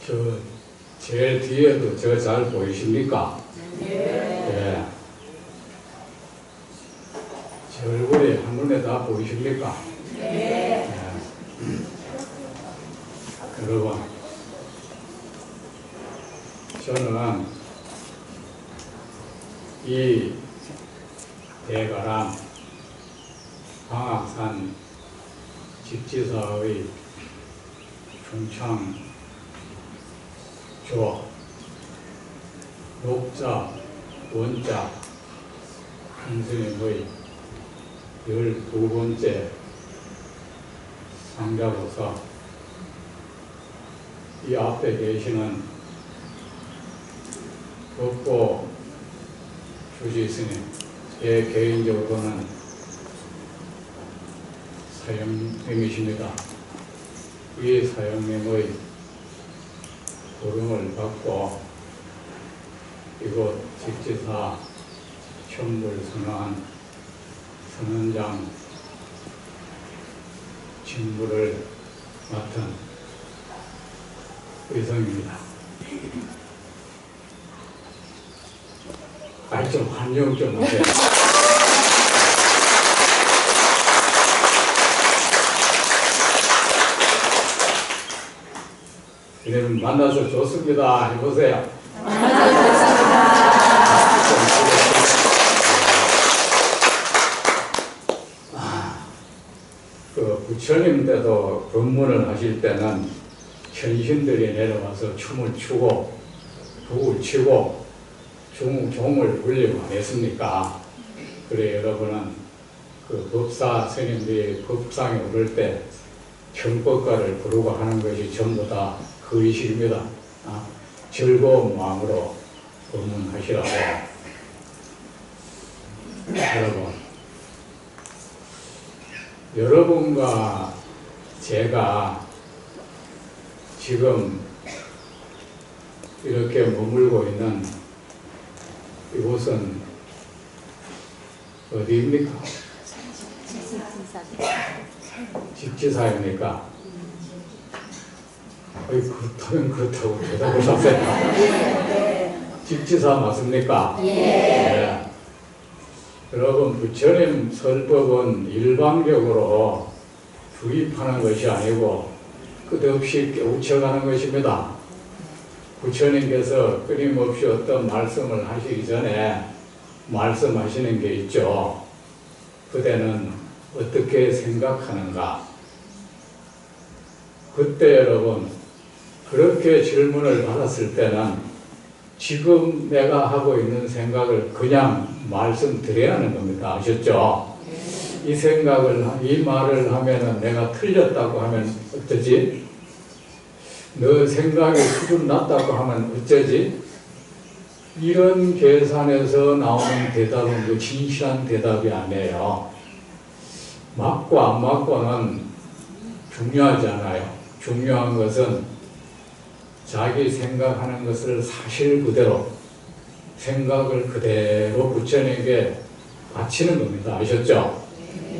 저 제일 뒤에도 저 잘 보이십니까? 예. 제 얼굴이 한눈에 다 보이십니까? 예. 여러분, 저는 이 대가람 방악산 집지사의 중창조 녹자 원자 한스님의 12번째 상자로서 이 앞에 계시는 법보 주지스님, 제 개인적으로는 사형님이십니다. 이 사형님의 부름을 받고 이곳 집지사 천불 선언한 선언장 직무를 맡은 의성입니다. 아니 좀 환영 좀 하세요. 여러분 만나서 좋습니다. 해보세요. 그 부처님 때도 법문을 하실 때는 현신들이 내려와서 춤을 추고 북을 치고 종을 울리고 안 했습니까? 그래 여러분은 그 법사 스님들이 법상에 오를 때 경법가를 부르고 하는 것이 전부 다 그 의식입니다. 즐거운 마음으로 법문하시라고. 여러분과 제가 지금 이렇게 머물고 있는 이곳은 어디입니까? 집지사입니까? 그렇다면 그렇다고 대답을 하세요. 집지사 맞습니까? 네. 여러분, 부처님 설법은 일방적으로 주입하는 것이 아니고 끝없이 깨우쳐가는 것입니다. 부처님께서 끊임없이 어떤 말씀을 하시기 전에 말씀하시는 게 있죠. 그대는 어떻게 생각하는가? 그때 여러분 그렇게 질문을 받았을 때는 지금 내가 하고 있는 생각을 그냥 말씀드려야 하는 겁니다. 아셨죠? 이 생각을, 이 말을 하면은 내가 틀렸다고 하면 어쩌지? 너 생각이 수준 낮다고 하면 어쩌지? 이런 계산에서 나오는 대답은 그 진실한 대답이 아니에요. 맞고 안 맞고는 중요하지 않아요. 중요한 것은 자기 생각하는 것을 사실 그대로, 생각을 그대로 부처님에게 바치는 겁니다. 아셨죠?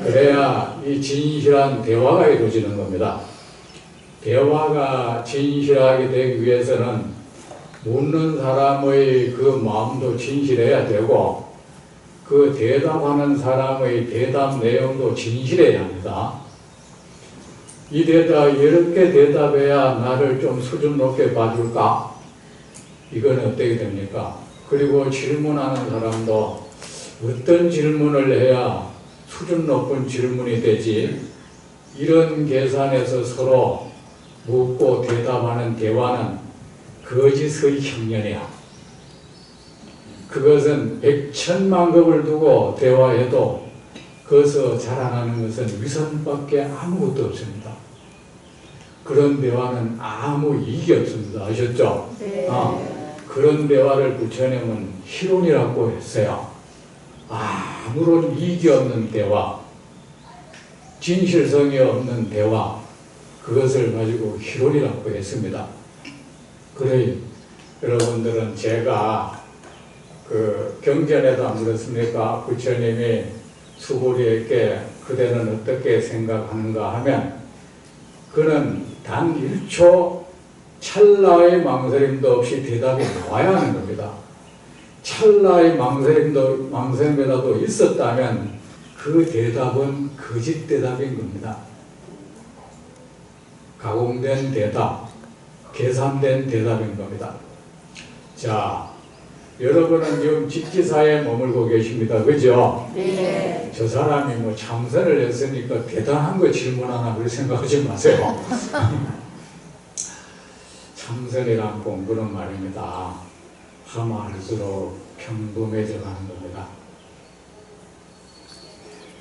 그래야 이 진실한 대화가 이루어지는 겁니다. 대화가 진실하게 되기 위해서는 묻는 사람의 그 마음도 진실해야 되고 그 대답하는 사람의 대답 내용도 진실해야 합니다. 이 대답, 이렇게 대답해야 나를 좀 수준 높게 봐줄까? 이건 어떻게 됩니까? 그리고 질문하는 사람도 어떤 질문을 해야 수준 높은 질문이 되지? 이런 계산에서 서로 묻고 대답하는 대화는 거짓의 흉년이야. 그것은 100,000,000급을 두고 대화해도 거기서 자라나는 것은 위선밖에 아무것도 없습니다. 그런 대화는 아무 이익이 없습니다. 아셨죠? 네. 그런 대화를 부처님은 희론이라고 했어요. 아무런 이익이 없는 대화, 진실성이 없는 대화, 그것을 가지고 희론이라고 했습니다. 그래 여러분들은 제가 그 경전에도 안 그렇습니까? 부처님이 수고리에게 그대는 어떻게 생각하는가 하면 그는 단 1초 찰나의 망설임도 없이 대답이 나와야 하는 겁니다. 찰나의 망설임이라도 있었다면 그 대답은 거짓 대답인 겁니다. 가공된 대답, 계산된 대답인 겁니다. 자, 여러분은 지금 직지사에 머물고 계십니다. 그죠? 네. 저 사람이 뭐 참선을 했으니까 대단한 거 질문하나 그렇게 생각하지 마세요. 참선이란 공부는 말입니다. 하면 할수록 평범해져 가는 겁니다.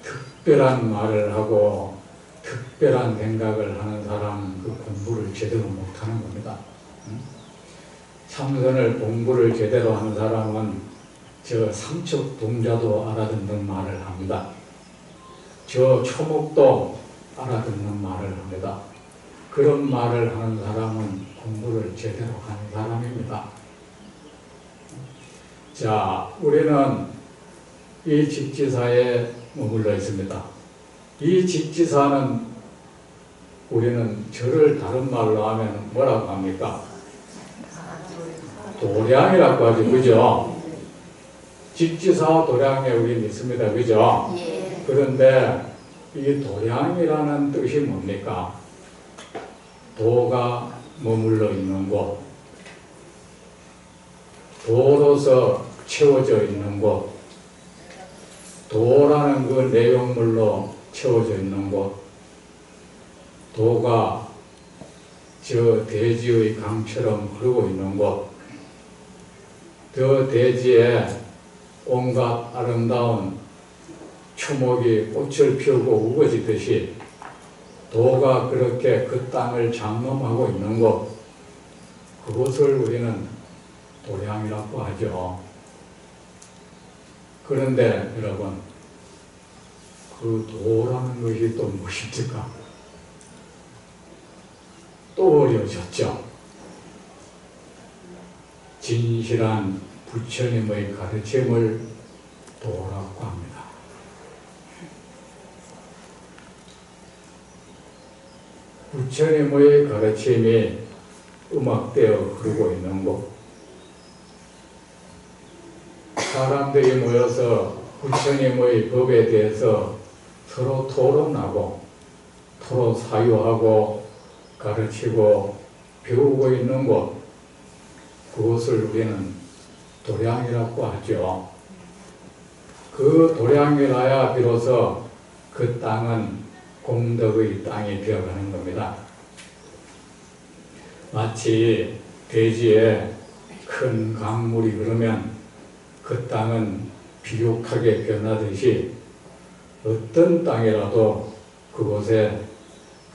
특별한 말을 하고 특별한 생각을 하는 사람은 그 공부를 제대로 못하는 겁니다. 참선을 공부를 제대로 하는 사람은 저 삼척동자도 알아듣는 말을 합니다. 저 초목도 알아듣는 말을 합니다. 그런 말을 하는 사람은 공부를 제대로 하는 사람입니다. 자, 우리는 이 직지사에 머물러 있습니다. 이 직지사는 우리는 저를 다른 말로 하면 뭐라고 합니까? 도량이라고 하죠. 그죠? 직지사 도량에 우리 있습니다. 그죠? 예. 그런데 이 도량이라는 뜻이 뭡니까? 도가 머물러 있는 곳, 도로서 채워져 있는 곳, 도라는 그 내용물로 채워져 있는 곳, 도가 저 대지의 강처럼 흐르고 있는 곳, 저 대지에 온갖 아름다운 초목이 꽃을 피우고 우거지듯이 도가 그렇게 그 땅을 장엄하고 있는 곳, 그것을 우리는 도량이라고 하죠. 그런데 여러분, 그 도라는 것이 또 무엇입니까? 또 어려워졌죠. 진실한 부처님의 가르침을 도라고 합니다. 부처님의 가르침이 음악되어 흐르고 있는 곳, 사람들이 모여서 부처님의 법에 대해서 서로 토론하고 서로 사유하고 가르치고 배우고 있는 곳, 그것을 우리는 도량이라고 하죠. 그 도량이라야 비로소 그 땅은 공덕의 땅이 되어가는 겁니다. 마치 대지에 큰 강물이 흐르면 그 땅은 비옥하게 변하듯이 어떤 땅이라도 그곳에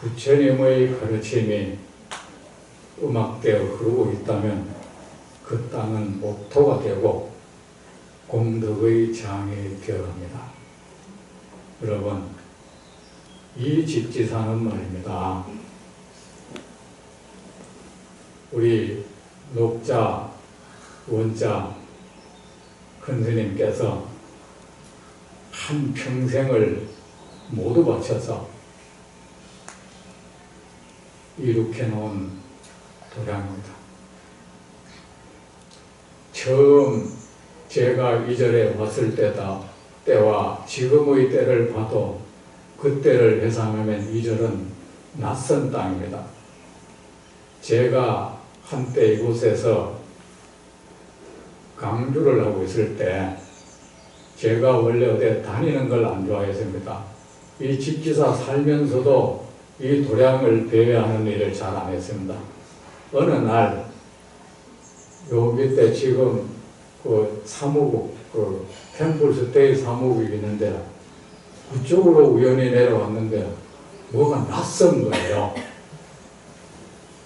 부처님의 가르침이 음악되어 흐르고 있다면 그 땅은 목토가 되고 공덕의 장이 되어갑니다. 여러분, 이 직지사는 말입니다. 우리 녹자, 원자 큰 스님께서 한 평생을 모두 바쳐서 이룩해 놓은 도량입니다. 처음 제가 이 절에 왔을 때와 지금의 때를 봐도 그때를 회상하면 이 절은 낯선 땅입니다. 제가 한때 이곳에서 강주를 하고 있을 때 제가 원래 어디 다니는 걸 안 좋아했습니다. 이 직지사 살면서도 이 도량을 배회하는 일을 잘 안 했습니다. 어느 날 요 밑에 지금 그 사무국, 그 템플스테이 사무국이 있는데 그쪽으로 우연히 내려왔는데 뭐가 낯선 거예요.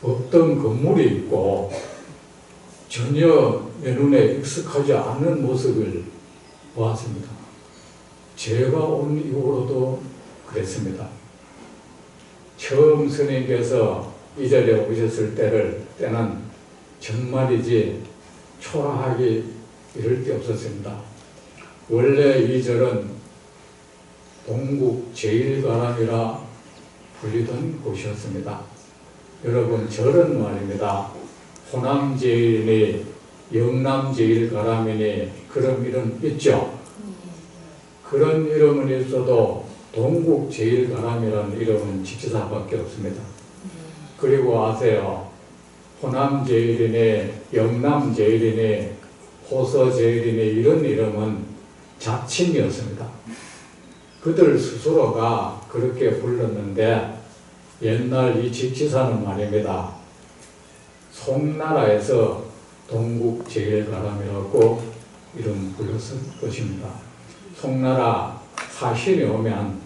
없던 건물이 있고 전혀 내 눈에 익숙하지 않은 모습을 보았습니다. 제가 온 이후로도 그랬습니다. 처음 스님께서 이 자리에 오셨을 때는 정말이지 초라하기 이럴 데 없었습니다. 원래 이 절은 동국 제1가람이라 불리던 곳이었습니다. 여러분 절은 말입니다. 호남제일이니 영남제일가람이니 그런 이름 있죠. 그런 이름은 있어도 동국제일가람이라는 이름은 직지사밖에 없습니다. 그리고 아세요. 호남제일이니 영남제일이니 호서제일이니 이런 이름은 자칭이었습니다. 그들 스스로가 그렇게 불렀는데 옛날 이 직지사는 말입니다. 송나라에서 동국제일가람이라고 이름 불렀을 것입니다. 송나라 사신이 오면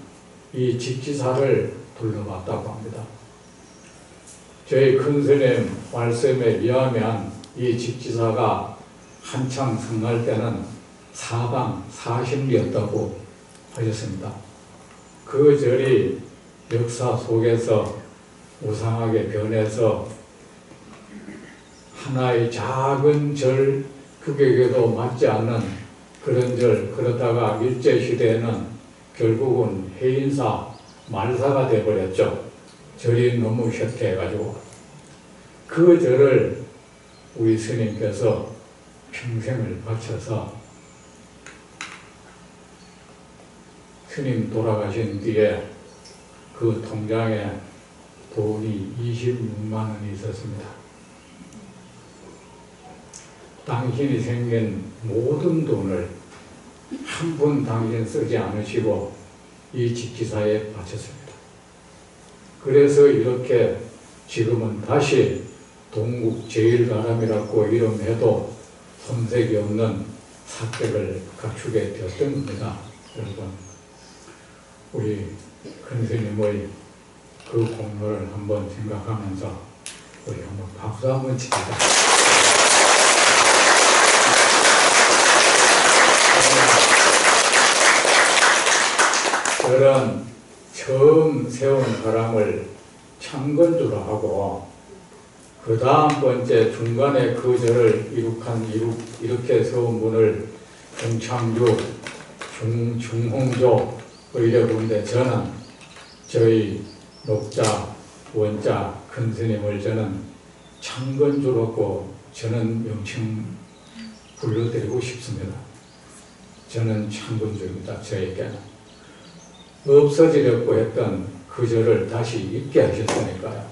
이 직지사를 불러봤다고 합니다. 저희 큰스님 말씀에 의하면 이 직지사가 한창 성할 때는 사방 사신이었다고 하셨습니다. 그 절이 역사 속에서 우상하게 변해서 하나의 작은 절 규격에도 맞지 않는 그런 절, 그러다가 일제시대에는 결국은 해인사, 말사가 되어버렸죠. 절이 너무 쇠퇴해가지고. 그 절을 우리 스님께서 평생을 바쳐서 스님 돌아가신 뒤에 그 통장에 돈이 26만 원이 있었습니다. 당신이 생긴 모든 돈을 한 푼 당신 쓰지 않으시고 이 직지사에 바쳤습니다. 그래서 이렇게 지금은 다시 동국제일가람이라고 이름해도 손색이 없는 사택을 갖추게 되었던 겁니다. 여러분, 우리 큰스님의 그 공로를 한번 생각하면서 우리 한번 박수 한번 칩시다. 절은 처음 세운 사람을 창건주로 하고 그 다음번째 중간에 그 절을 이렇게 세운 분을 중창주, 중홍조 이래 부르는데 저는 저희 녹자, 원자, 큰스님을 저는 창건주라고 저는 명칭 불러드리고 싶습니다. 저는 창건주입니다. 저에게는. 없어지려고 했던 그 절을 다시 있게 하셨으니까요.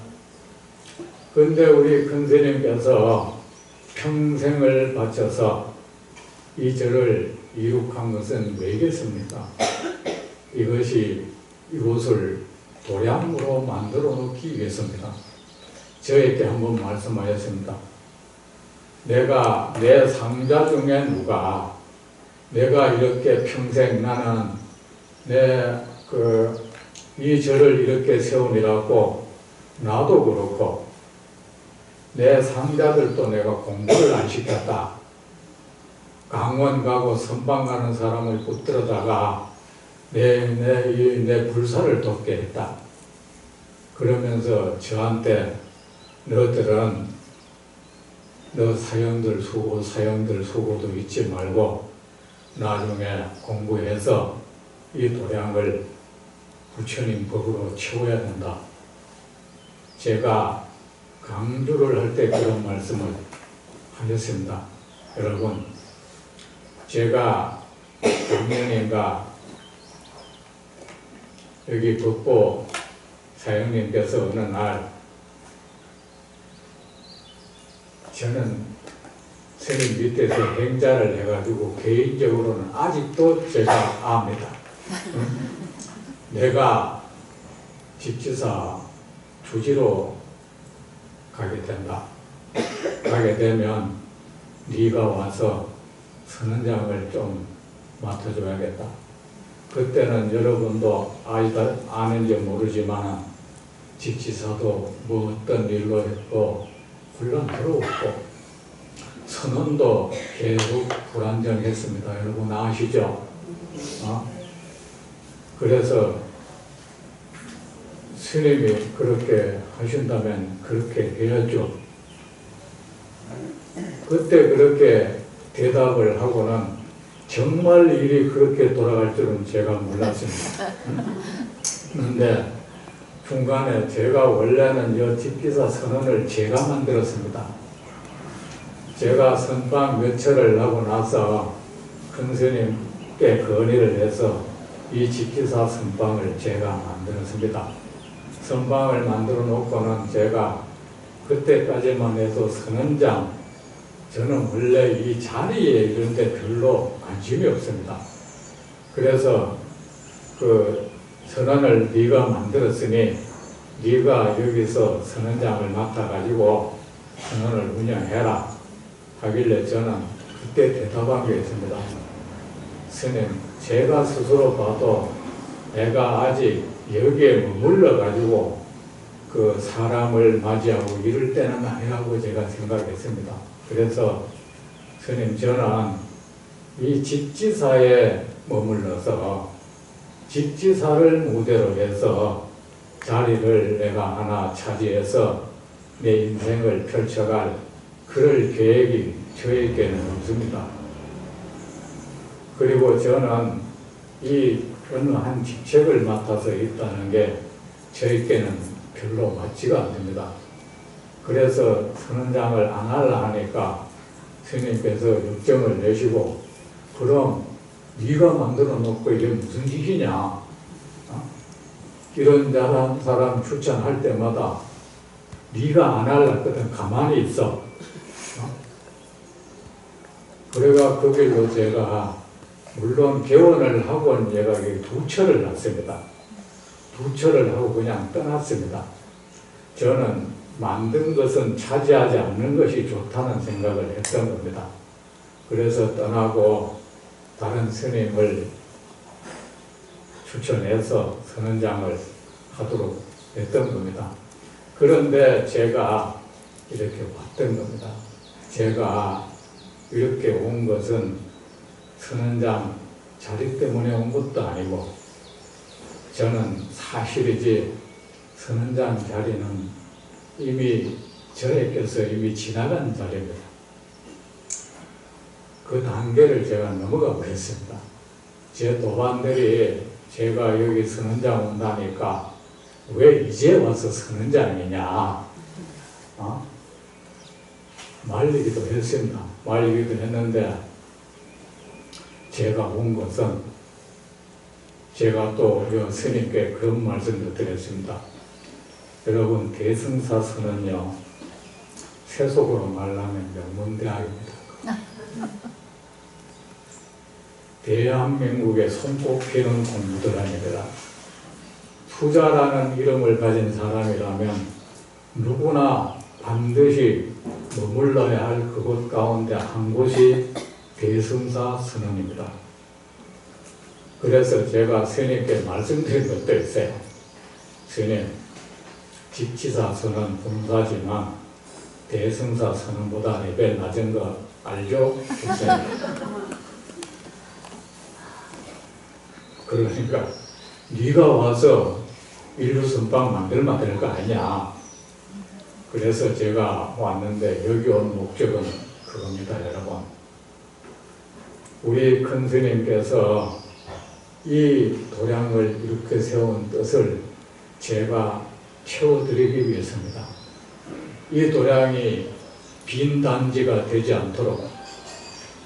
그런데 우리 큰스님께서 평생을 바쳐서 이 절을 이룩한 것은 왜겠습니까? 이곳을 도량으로 만들어 놓기 위해서입니다. 저에게 한번 말씀하셨습니다. 내가 내 상자 중에 누가 내가 이렇게 평생 나는 이 절을 이렇게 세우니라고 나도 그렇고 내 상자들도 내가 공부를 안 시켰다. 강원 가고 선방 가는 사람을 붙들어다가 내 불사를 돕게 했다. 그러면서 저한테 너희들은 너 사형들 수고도 잊지 말고 나중에 공부해서 이 도량을 부처님 법으로 채워야 된다. 제가 강조를 할 때 그런 말씀을 하셨습니다. 여러분, 제가 작년인가 여기 법보 사형님께서 어느 날 저는 스님 밑에서 행자를 해가지고 개인적으로는 아직도 제가 압니다. 내가 직지사 주지로 가게 된다. 가게 되면 네가 와서 선언장을 좀 맡아줘야겠다. 그때는 여러분도 아는지 모르지만 직지사도 뭐 어떤 일로 했고 혼란스러웠고 선언도 계속 불안정했습니다. 여러분 아시죠? 그래서 스님이 그렇게 하신다면 그렇게 해야죠. 그때 그렇게 대답을 하고는 정말 일이 그렇게 돌아갈 줄은 제가 몰랐습니다. 그런데 중간에 제가 원래는 이 집기사 선언을 제가 만들었습니다. 제가 선방 몇 철을 하고 나서 큰 스님께 건의를 해서 이 집기사 선방을 제가 만들었습니다. 선방을 만들어 놓고는 제가 그때까지만 해도 선언장, 저는 원래 이 자리에 이런 데 별로 관심이 없습니다. 그래서 그 선언을 네가 만들었으니 네가 여기서 선언장을 맡아가지고 선언을 운영해라 하길래 저는 그때 대답한 게 있습니다. 스님, 제가 스스로 봐도 내가 아직 여기에 머물러가지고 그 사람을 맞이하고 이럴 때는 아니라고 제가 생각했습니다. 그래서 스님, 저는 이 집지사에 머물러서 집지사를 무대로 해서 자리를 내가 하나 차지해서 내 인생을 펼쳐갈 그럴 계획이 저에게는 없습니다. 그리고 저는 이 어느 한 직책을 맡아서 있다는 게 저에게는 별로 맞지가 않습니다. 그래서 선언장을 안 하려 하니까 스님께서 역정을 내시고, 그럼 네가 만들어 놓고 이게 무슨 짓이냐, 이런 사람 추천할 때마다 네가 안 하려거든 가만히 있어. 그래가 그 길로 제가 물론 개원을 하고는 얘가 2철을 났습니다. 2철을 하고 그냥 떠났습니다. 저는 만든 것은 차지하지 않는 것이 좋다는 생각을 했던 겁니다. 그래서 떠나고 다른 스님을 추천해서 선언장을 하도록 했던 겁니다. 그런데 제가 이렇게 왔던 겁니다. 제가 이렇게 온 것은 선언장 자리 때문에 온 것도 아니고, 저는 사실이지 선언장 자리는 이미 저에게서 이미 지나간 자리입니다. 그 단계를 제가 넘어가 버렸습니다. 제 도반들이 제가 여기 선언장 온다니까 왜 이제 와서 선언장이냐 말리기도 했습니다. 말리기도 했는데, 제가 온 것은 제가 또 스님께 그런 말씀을 드렸습니다. 여러분, 대승사선은요, 세속으로 말하면 명문대학입니다. 대한민국에 손꼽히는 공부들아닙니다. 투자라는 이름을 가진 사람이라면 누구나 반드시 머물러야 할 그곳 가운데 한 곳이 대승사선언입니다. 그래서 제가 스님께 말씀드린 것도 있어요. 스님, 집지사선언 봉사지만 대승사선언보다 레벨 낮은 거 알죠? 그러니까 네가 와서 인류선방 만들면 될 거 아니냐. 그래서 제가 왔는데 여기 온 목적은 그겁니다, 여러분. 우리 큰 스님께서 이 도량을 이렇게 세운 뜻을 제가 채워드리기 위해서입니다. 이 도량이 빈 단지가 되지 않도록,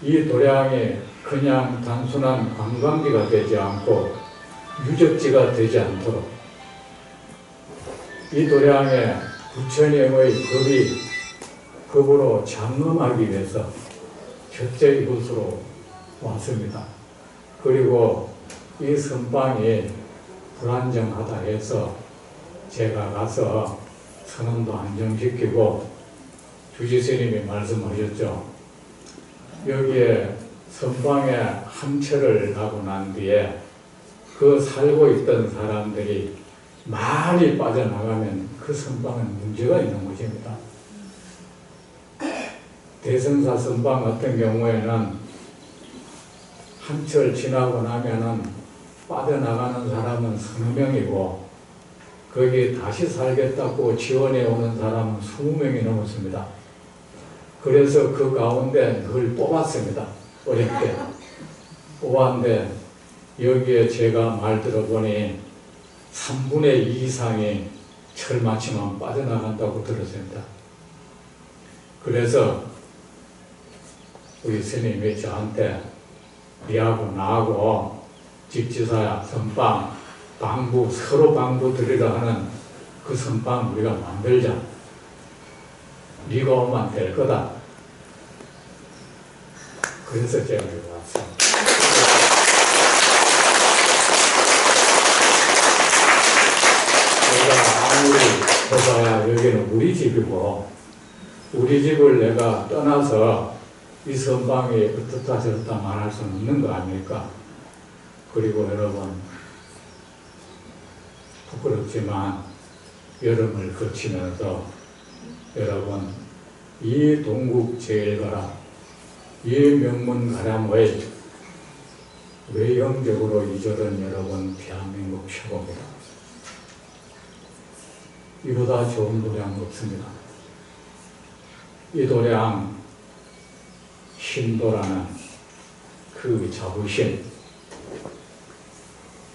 이 도량이 그냥 단순한 관광지가 되지 않고 유적지가 되지 않도록, 이 도량에 부처님의 법으로 장엄하기 위해서 첫째 이곳으로 왔습니다. 그리고 이 선방이 불안정하다 해서 제가 가서 선언도 안정시키고, 주지스님이 말씀하셨죠. 여기에 선방에 한 철을 하고 난 뒤에 그 살고 있던 사람들이 많이 빠져나가면 그 선방은 문제가 있는 것입니다. 대승사 선방 같은 경우에는 한철 지나고 나면은 빠져나가는 사람은 서너 명이고, 거기에 다시 살겠다고 지원해 오는 사람은 20명이 넘었습니다. 그래서 그 가운데 늘 뽑았습니다. 어렵게 뽑았는데, 여기에 제가 말 들어보니 3분의 2 이상이 철 맞추면 빠져나간다고 들었습니다. 그래서 우리 스님이 저한테 니하고 나하고 집지사야 선방, 방부, 서로 방부 드리라 하는 그 선방 우리가 만들자. 네가 오면 될 거다. 그래서 제가 여기 왔어요. 내가 아무리 해봐야 여기는 우리 집이고, 우리 집을 내가 떠나서 이 선방이 어떻다 저렇다 말할 수는 없는 거 아닙니까? 그리고 여러분, 부끄럽지만 여름을 거치면서 여러분, 이 동국 제일가람, 이 명문 가람의 외형적으로 이절은 여러분 대한민국 최고입니다. 이보다 좋은 도량 없습니다. 이 도량 신도라는 그 자부심,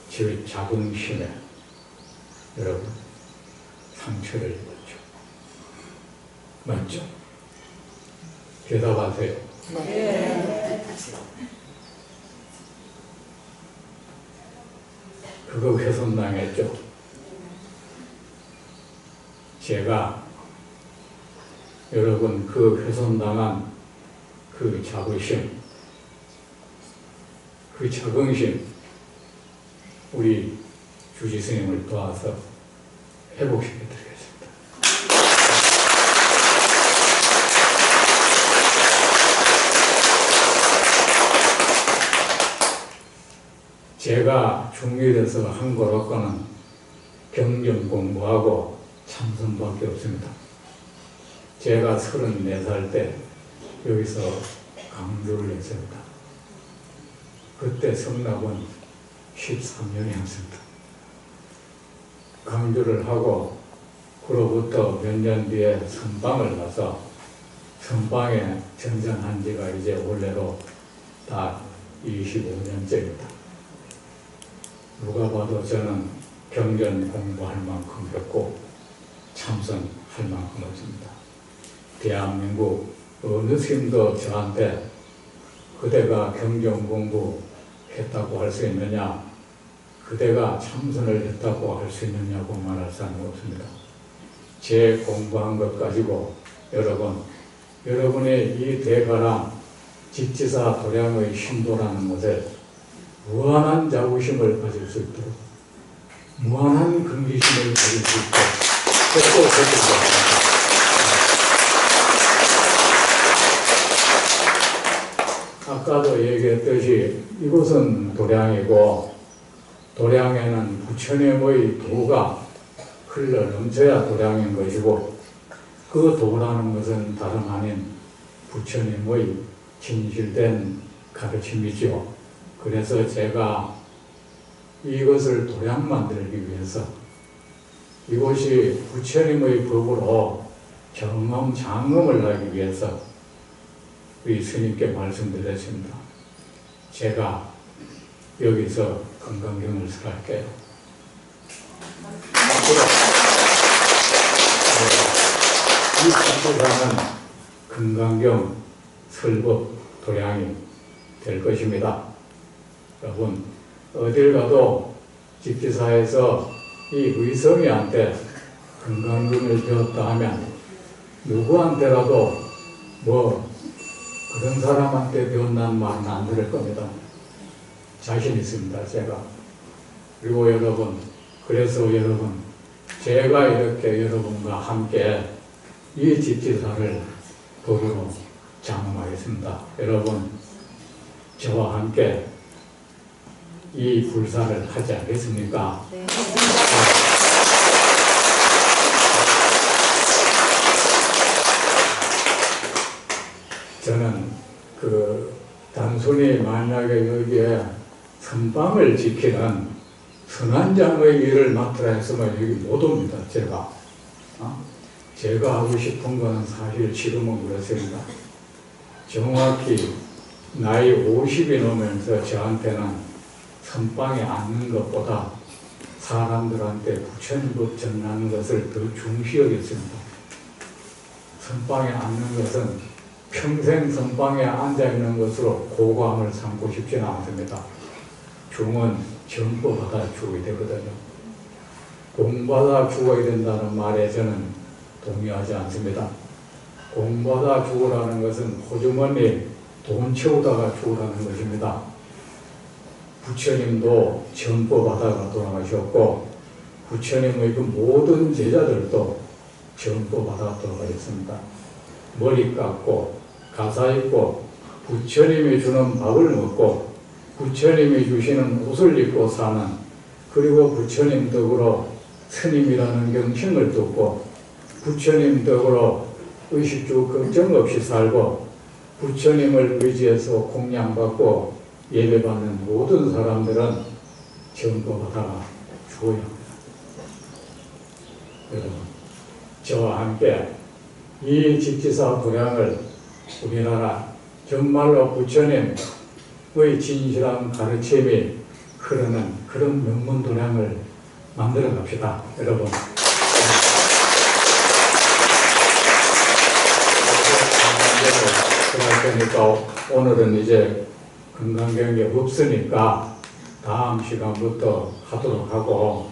즉 자긍심에 여러분 상처를 입었죠. 맞죠? 대답하세요. 네. 그거 훼손당했죠. 제가 여러분 그 훼손당한 그 자부심, 그 자긍심 우리 주지 스님을 도와서 회복시켜 드리겠습니다. 제가 중일에서 한 거로서는 경전 공부하고 참선밖에 없습니다. 제가 34살 때 여기서 강주를 했습니다. 그때 성납은 13년이 했습니다. 강주를 하고 그로부터 몇 년 뒤에 선방을 가서 선방에 전전한 지가 이제 올해로 다 25년째입니다. 누가 봐도 저는 경전 공부할 만큼 했고 참선할 만큼 없습니다. 대한민국 어느 스님도 저한테 그대가 경전 공부했다고 할 수 있느냐, 그대가 참선을 했다고 할 수 있느냐고 말할 사람은 없습니다. 제 공부한 것 가지고 여러분의 이 대가람 집지사 도량의 신도라는 것에 무한한 자부심을 가질 수 있도록, 무한한 긍지심을 가질 수 있도록 꼭 해주십니다. 아까도 얘기했듯이 이곳은 도량이고, 도량에는 부처님의 도가 흘러 넘쳐야 도량인 것이고, 그 도라는 것은 다름 아닌 부처님의 진실된 가르침이죠. 그래서 제가 이것을 도량 만들기 위해서 이곳이 부처님의 법으로 경험, 장엄을 하기 위해서 우리 스님께 말씀드렸습니다. 제가 여기서 건강경을 설할게요. 앞으로 이 집지사는 건강경 설법 도량이 될 것입니다. 여러분, 어딜 가도 집지사에서 이 의성이한테 건강경을 배웠다 하면 누구한테라도 그런 사람한테 배운다는 말은 안 들을 겁니다. 자신 있습니다, 제가. 그리고 여러분, 그래서 여러분, 제가 이렇게 여러분과 함께 이 집지사를 법으로 장엄하겠습니다. 여러분, 저와 함께 이 불사를 하지 않겠습니까? 네. 저는 단순히 만약에 여기에 선방을 지키는 선한장의 일을 맡으라 했으면 여기 못 옵니다, 제가. 제가 하고 싶은 건 사실 지금은 그렇습니다. 정확히 나이 50이 넘으면서 저한테는 선방에 앉는 것보다 사람들한테 부처님법 전하는 것을 더 중시 여겼습니다. 선방에 앉는 것은 평생 선방에 앉아있는 것으로 고감을 삼고 싶지는 않습니다. 중은 전법받아 죽어야 되거든요. 공받아 죽어야 된다는 말에 저는 동의하지 않습니다. 공받아 죽으라는 것은 호주머니 돈 채우다가 죽으라는 것입니다. 부처님도 전법받아가 돌아가셨고 부처님의 그 모든 제자들도 전법받아 돌아가셨습니다. 머리 깎고 가사 입고 부처님이 주는 밥을 먹고 부처님이 주시는 옷을 입고 사는, 그리고 부처님 덕으로 스님이라는 경칭을 듣고 부처님 덕으로 의식주 걱정 없이 살고 부처님을 의지해서 공양받고 예배받는 모든 사람들은 전법받아가 죽어야 합니다. 여러분, 저와 함께 이 직지사 도량을 우리나라 정말로 부처님의 진실한 가르침이 흐르는 그런 명문 도량을 만들어 갑시다. 여러분, 그러니까 오늘은 이제 건강경이 없으니까 다음 시간부터 하도록 하고,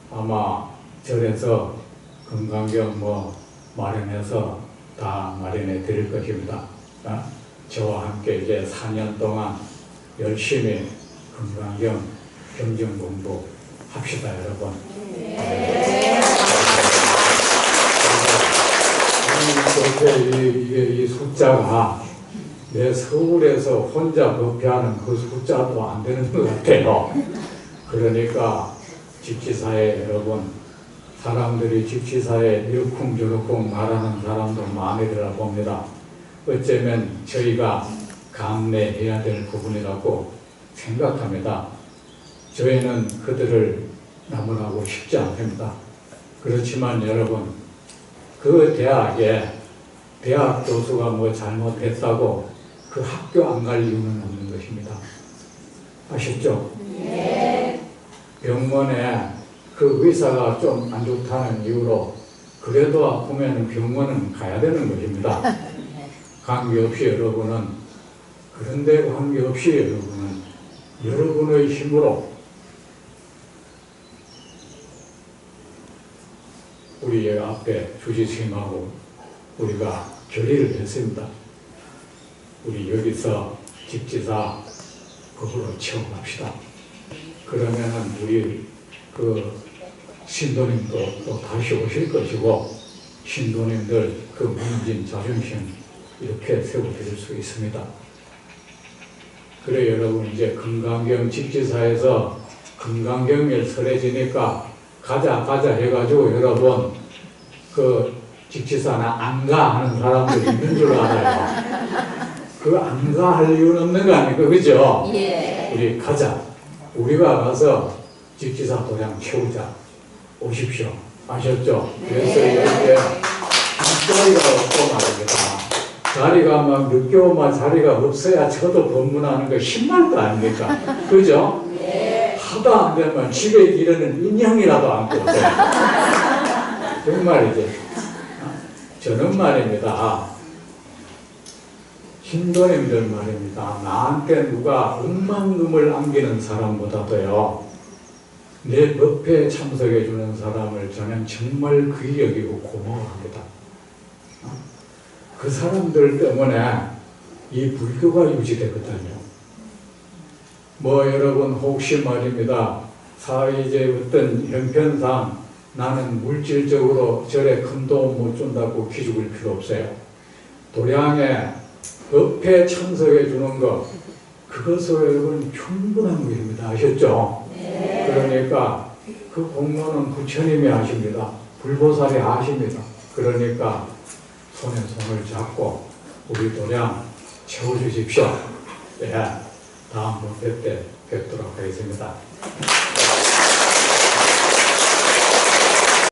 아마 절에서 건강경 마련해서 다 마련해 드릴 것입니다. 저와 함께 이제 4년 동안 열심히 건강경 경전 공부 합시다, 여러분. 네. 이 숫자가 내 서울에서 혼자 법회하는 그 숫자도 안 되는 것 같아요. 그러니까 직지사에 여러분, 사람들이 직지사에 이러쿵저러쿵 말하는 사람도 많이들어 봅니다. 어쩌면 저희가 감내해야 될 부분이라고 생각합니다. 저희는 그들을 나무라고 싶지 않습니다. 그렇지만 여러분, 그 대학에 대학 교수가 잘못했다고 그 학교 안 갈 이유는 없는 것입니다. 아셨죠? 네. 병원에 그 의사가 좀 안 좋다는 이유로 그래도 아프면 병원은 가야 되는 것입니다. 관계없이 여러분은, 그런데 관계없이 여러분은 여러분의 힘으로 우리 앞에 주지스님하고 우리가 결의를 했습니다. 우리 여기서 직지사 법으로 채워갑시다. 그러면은 우리 그 신도님도 또 다시 오실 것이고, 신도님들 그 문진 자존심 이렇게 세워드릴 수 있습니다. 그래 여러분, 이제 건강경 직지사에서 건강경일 설해지니까 가자 해가지고 여러분 그 직지사나 안가 하는 사람들이 있는 줄 알아요. 그 안가 할 이유는 없는 거 아닙니까? 그죠? 예. 우리 가자. 우리가 가서 직지사 도량 채우자. 오십시오. 아셨죠? 네. 그래서 여기에 자리가 없고 말입니다. 자리가 막 늦게 오면 자리가 없어야 저도 법문하는 거 힘말도 아닙니까? 그죠? 네. 하도 안 되면 집에 기르는 인형이라도 안고 오세요. 정말이지. 저는 말입니다. 신도님들 말입니다. 나한테 누가 억만금을 안기는 사람보다도요, 내 법회에 참석해 주는 사람을 저는 정말 귀히 여기고 고마워합니다. 그 사람들 때문에 이 불교가 유지되거든요. 여러분 혹시 말입니다, 사회의 어떤 형편상 나는 물질적으로 절에 큰 도움 못 준다고 기죽을 필요 없어요. 도량에 법회에 참석해 주는 것, 그것으로 여러분 충분한 것입니다. 아셨죠? 네. 그러니까 그 공로는 부처님이 하십니다. 불보살이 하십니다. 그러니까 손에 손을 잡고 우리 도량 채워주십시오. 네, 다음 법회 때 뵙도록 하겠습니다.